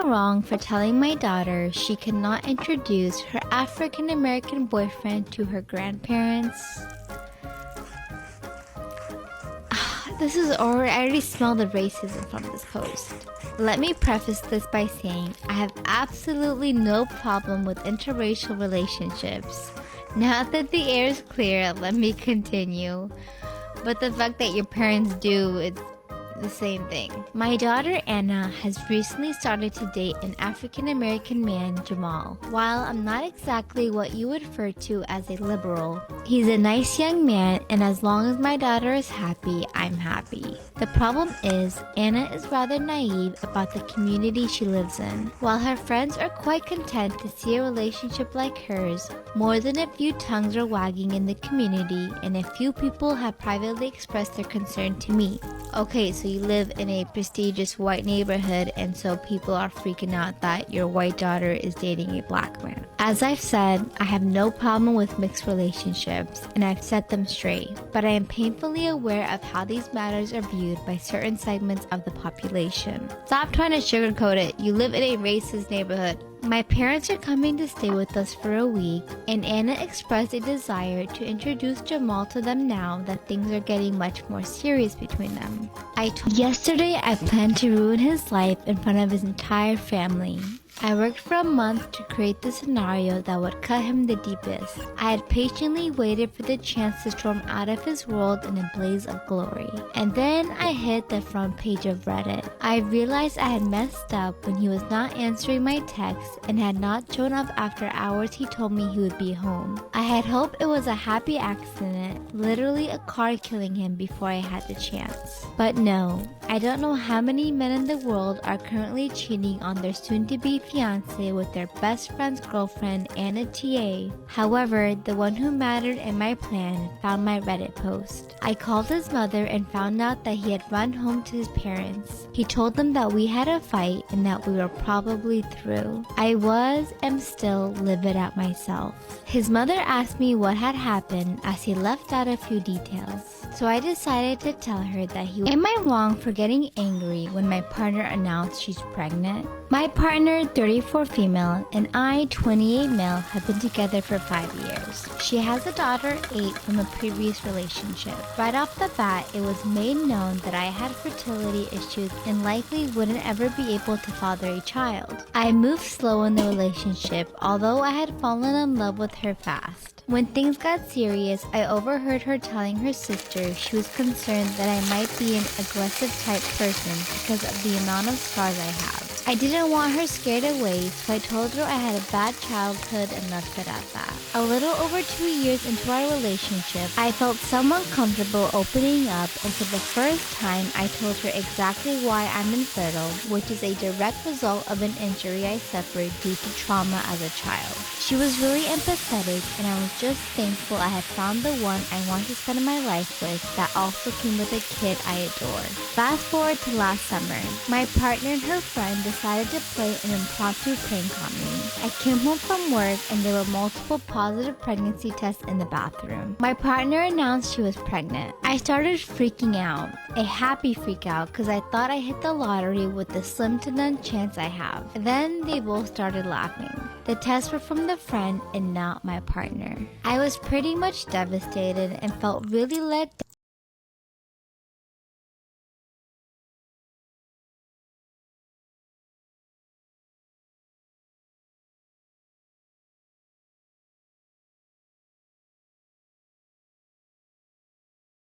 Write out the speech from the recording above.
wrong for telling my daughter she cannot introduce her African American boyfriend to her grandparents? I already smell the racism from this post. Let me preface this by saying I have absolutely no problem with interracial relationships. Now that the air is clear, let me continue. But the fact that your parents do, it's the same thing. My daughter Anna has recently started to date an African American man, Jamal. While I'm not exactly what you would refer to as a liberal, he's a nice young man, and as long as my daughter is happy, I'm happy. The problem is, Anna is rather naive about the community she lives in. While her friends are quite content to see a relationship like hers, more than a few tongues are wagging in the community, and a few people have privately expressed their concern to me. Okay, so you live in a prestigious white neighborhood, and so people are freaking out that your white daughter is dating a black man. As I've said, I have no problem with mixed relationships, and I've set them straight, but I am painfully aware of how these matters are viewed by certain segments of the population. Stop trying to sugarcoat it. You live in a racist neighborhood. My parents are coming to stay with us for a week, and Anna expressed a desire to introduce Jamal to them now that things are getting much more serious between them. Yesterday I planned to ruin his life in front of his entire family. I worked for a month to create the scenario that would cut him the deepest. I had patiently waited for the chance to storm out of his world in a blaze of glory. And then I hit the front page of Reddit. I realized I had messed up when he was not answering my texts and had not shown up after hours he told me he would be home. I had hoped it was a happy accident, literally a car killing him before I had the chance. But no, I don't know how many men in the world are currently cheating on their soon-to-be fiance with their best friend's girlfriend and a TA. However, the one who mattered in my plan found my Reddit post. I called his mother and found out that he had run home to his parents. He told them that we had a fight and that we were probably through. I am still livid at myself. His mother asked me what had happened as he left out a few details. So I decided to tell her that Am I wrong for getting angry when my partner announced she's pregnant? My partner, 34 female, and I, 28 male, have been together for 5 years. She has a daughter, 8, from a previous relationship. Right off the bat, it was made known that I had fertility issues and likely wouldn't ever be able to father a child. I moved slow in the relationship, although I had fallen in love with her fast. When things got serious, I overheard her telling her sister she was concerned that I might be an aggressive type person because of the amount of scars I have. I didn't want her scared away, so I told her I had a bad childhood and left it at that. A little over 2 years into our relationship, I felt somewhat comfortable opening up, and for the first time, I told her exactly why I'm infertile, which is a direct result of an injury I suffered due to trauma as a child. She was really empathetic, and I was just thankful I had found the one I want to spend my life with that also came with a kid I adore. Fast forward to last summer, my partner and her friend decided to play an impromptu prank on me. I came home from work and there were multiple positive pregnancy tests in the bathroom. My partner announced she was pregnant. I started freaking out, a happy freak out because I thought I hit the lottery with the slim to none chance I have. Then they both started laughing. The tests were from the friend and not my partner. I was pretty much devastated and felt really let